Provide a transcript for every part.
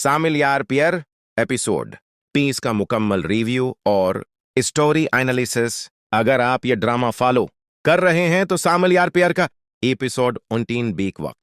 शामिल यार पियर एपिसोड 20 का मुकम्मल रिव्यू और स्टोरी एनालिसिस। अगर आप ये ड्रामा फॉलो कर रहे हैं तो शामिल यार पियर का एपिसोड 19 बीक वक्त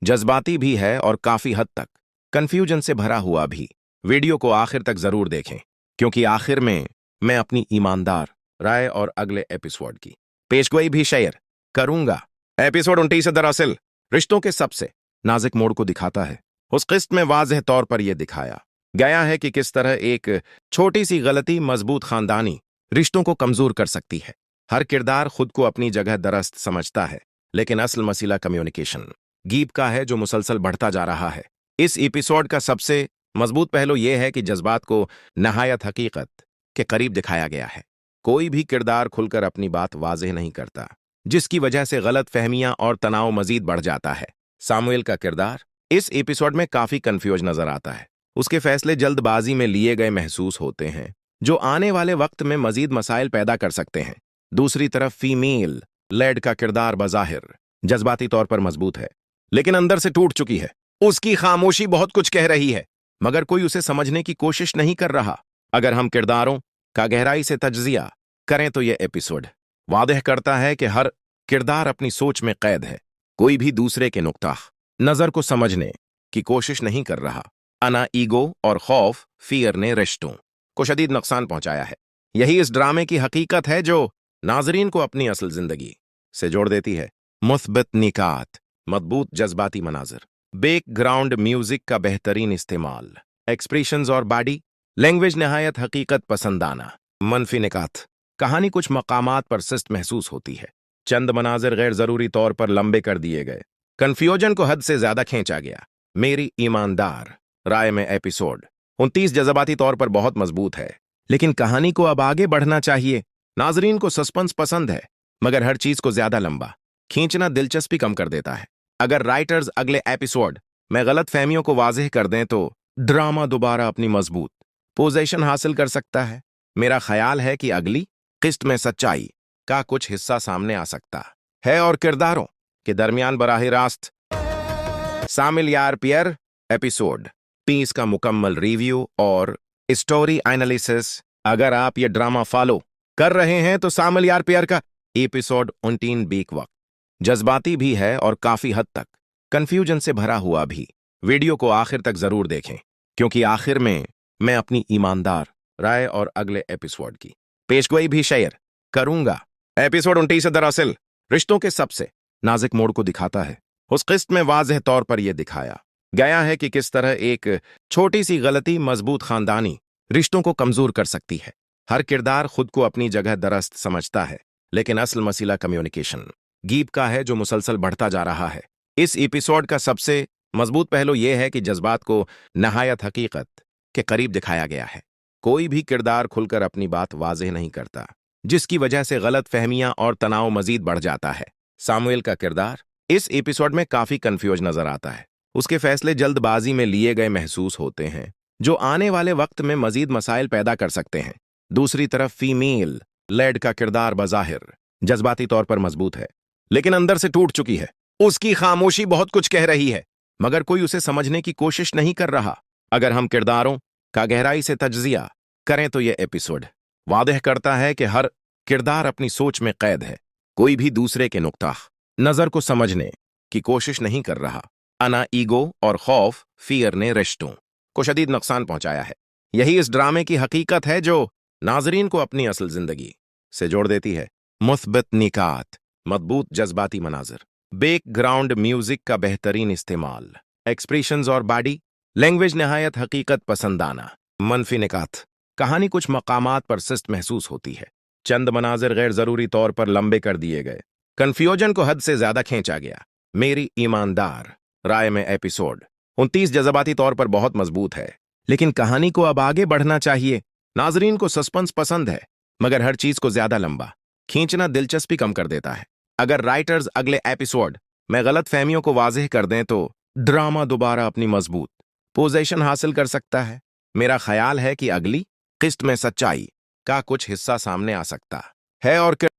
जज्बाती भी है और काफी हद तक कंफ्यूजन से भरा हुआ भी। वीडियो को आखिर तक जरूर देखें क्योंकि आखिर में मैं अपनी ईमानदार राय और अगले एपिसोड की पेशगोई भी शेयर करूंगा। एपिसोड 29 दरअसल रिश्तों के सबसे नाजुक मोड़ को दिखाता है। उस किस्त में वाज़ेह तौर पर यह दिखाया गया है कि किस तरह एक छोटी सी गलती मजबूत खानदानी रिश्तों को कमजोर कर सकती है। हर किरदार खुद को अपनी जगह दरस्त समझता है, लेकिन असल मसला कम्युनिकेशन गीप का है जो मुसलसल बढ़ता जा रहा है। इस एपिसोड का सबसे मजबूत पहलू यह है कि जज्बात को नहायत हकीकत के करीब दिखाया गया है। कोई भी किरदार खुलकर अपनी बात वाज़ेह नहीं करता, जिसकी वजह से गलत फहमियां और तनाव मजीद बढ़ जाता है। सामुएल का किरदार इस एपिसोड में काफी कंफ्यूज नजर आता है। उसके फैसले जल्दबाजी में लिए गए महसूस होते हैं, जो आने वाले वक्त में मजीद मसाइल पैदा कर सकते हैं। दूसरी तरफ फीमेल लेड का किरदार बज़ाहिर जज्बाती तौर पर मजबूत है, लेकिन अंदर से टूट चुकी है। उसकी खामोशी बहुत कुछ कह रही है, मगर कोई उसे समझने की कोशिश नहीं कर रहा। अगर हम किरदारों का गहराई से तज्जिया करें तो यह एपिसोड वादह करता है कि हर किरदार अपनी सोच में कैद है। कोई भी दूसरे के नुक्ता नजर को समझने की कोशिश नहीं कर रहा। अना ईगो और खौफ फियर ने रिश्तों को शदीद नुकसान पहुंचाया है। यही इस ड्रामे की हकीकत है जो नाजरीन को अपनी असल जिंदगी से जोड़ देती है। मुस्बत निकात, मजबूत जज्बाती मनाजिर, बैकग्राउंड म्यूजिक का बेहतरीन इस्तेमाल, एक्सप्रेशंस और बॉडी लैंग्वेज नहायत हकीकत पसंदाना। मनफी निकात, कहानी कुछ मकामात पर सुस्त महसूस होती है। चंद मनाजिर गैर जरूरी तौर पर लंबे कर दिए गए। कंफ्यूजन को हद से ज्यादा खींचा गया। मेरी ईमानदार राय में एपिसोड 29 जज्बाती तौर पर बहुत मजबूत है, लेकिन कहानी को अब आगे बढ़ना चाहिए। नाजरीन को सस्पेंस पसंद है, मगर हर चीज को ज्यादा लंबा खींचना दिलचस्पी कम कर देता है। अगर राइटर्स अगले एपिसोड में गलत फहमियों को वाज़ेह कर दें तो ड्रामा दोबारा अपनी मजबूत पोजीशन हासिल कर सकता है। मेरा ख्याल है कि अगली किस्त में सच्चाई का कुछ हिस्सा सामने आ सकता है और किरदारों के दरमियान बराह रास्त शामिल यार पियर एपिसोड 30 का मुकम्मल रिव्यू और स्टोरी एनालिसिस। अगर आप ये ड्रामा फॉलो कर रहे हैं तो शामिल यार पियर का एपिसोड 19 बीक वक्त जज्बाती भी है और काफी हद तक कंफ्यूजन से भरा हुआ भी। वीडियो को आखिर तक जरूर देखें क्योंकि आखिर में मैं अपनी ईमानदार राय और अगले एपिसोड की पेशगोई भी शेयर करूंगा। एपिसोड 29 दरअसल रिश्तों के सबसे नाजुक मोड़ को दिखाता है। उस किस्त में वाज़ेह तौर पर यह दिखाया गया है कि किस तरह एक छोटी सी गलती मजबूत खानदानी रिश्तों को कमजोर कर सकती है। हर किरदार खुद को अपनी जगह दरस्त समझता है, लेकिन असल मसला कम्युनिकेशन गीप का है जो मुसलसल बढ़ता जा रहा है। इस एपिसोड का सबसे मजबूत पहलू यह है कि जज्बात को नहायत हकीकत के करीब दिखाया गया है। कोई भी किरदार खुलकर अपनी बात वाज़ेह नहीं करता, जिसकी वजह से गलत फहमियां और तनाव मजीद बढ़ जाता है। सामुएल का किरदार इस एपिसोड में काफी कंफ्यूज नजर आता है। उसके फैसले जल्दबाजी में लिए गए महसूस होते हैं, जो आने वाले वक्त में मजीद मसाइल पैदा कर सकते हैं। दूसरी तरफ फीमेल लेड का किरदार बज़ाहिर जज्बाती तौर पर मजबूत है, लेकिन अंदर से टूट चुकी है। उसकी खामोशी बहुत कुछ कह रही है, मगर कोई उसे समझने की कोशिश नहीं कर रहा। अगर हम किरदारों का गहराई से तज्जिया करें तो यह एपिसोड वादह करता है कि हर किरदार अपनी सोच में कैद है। कोई भी दूसरे के नुक्ता नजर को समझने की कोशिश नहीं कर रहा। अना ईगो और खौफ फियर ने रिश्तों को शदीद नुकसान पहुंचाया है। यही इस ड्रामे की हकीकत है जो नाजरीन को अपनी असल जिंदगी से जोड़ देती है। मुस्बत निकात, मजबूत जज्बाती मनाजिर, बैकग्राउंड म्यूजिक का बेहतरीन इस्तेमाल, एक्सप्रेशंस और बॉडी लैंग्वेज नहायत हकीकत पसंदाना। मनफी निकात, कहानी कुछ मकामात पर सुस्त महसूस होती है। चंद मनाजिर गैर जरूरी तौर पर लंबे कर दिए गए। कंफ्यूजन को हद से ज्यादा खींचा गया। मेरी ईमानदार राय में एपिसोड 29 जज्बाती तौर पर बहुत मजबूत है, लेकिन कहानी को अब आगे बढ़ना चाहिए। नाजरीन को सस्पेंस पसंद है, मगर हर चीज को ज्यादा लंबा खींचना दिलचस्पी कम कर देता है। अगर राइटर्स अगले एपिसोड में गलत फहमियों को वाज़ेह कर दें तो ड्रामा दोबारा अपनी मजबूत पोजीशन हासिल कर सकता है। मेरा ख्याल है कि अगली किस्त में सच्चाई का कुछ हिस्सा सामने आ सकता है और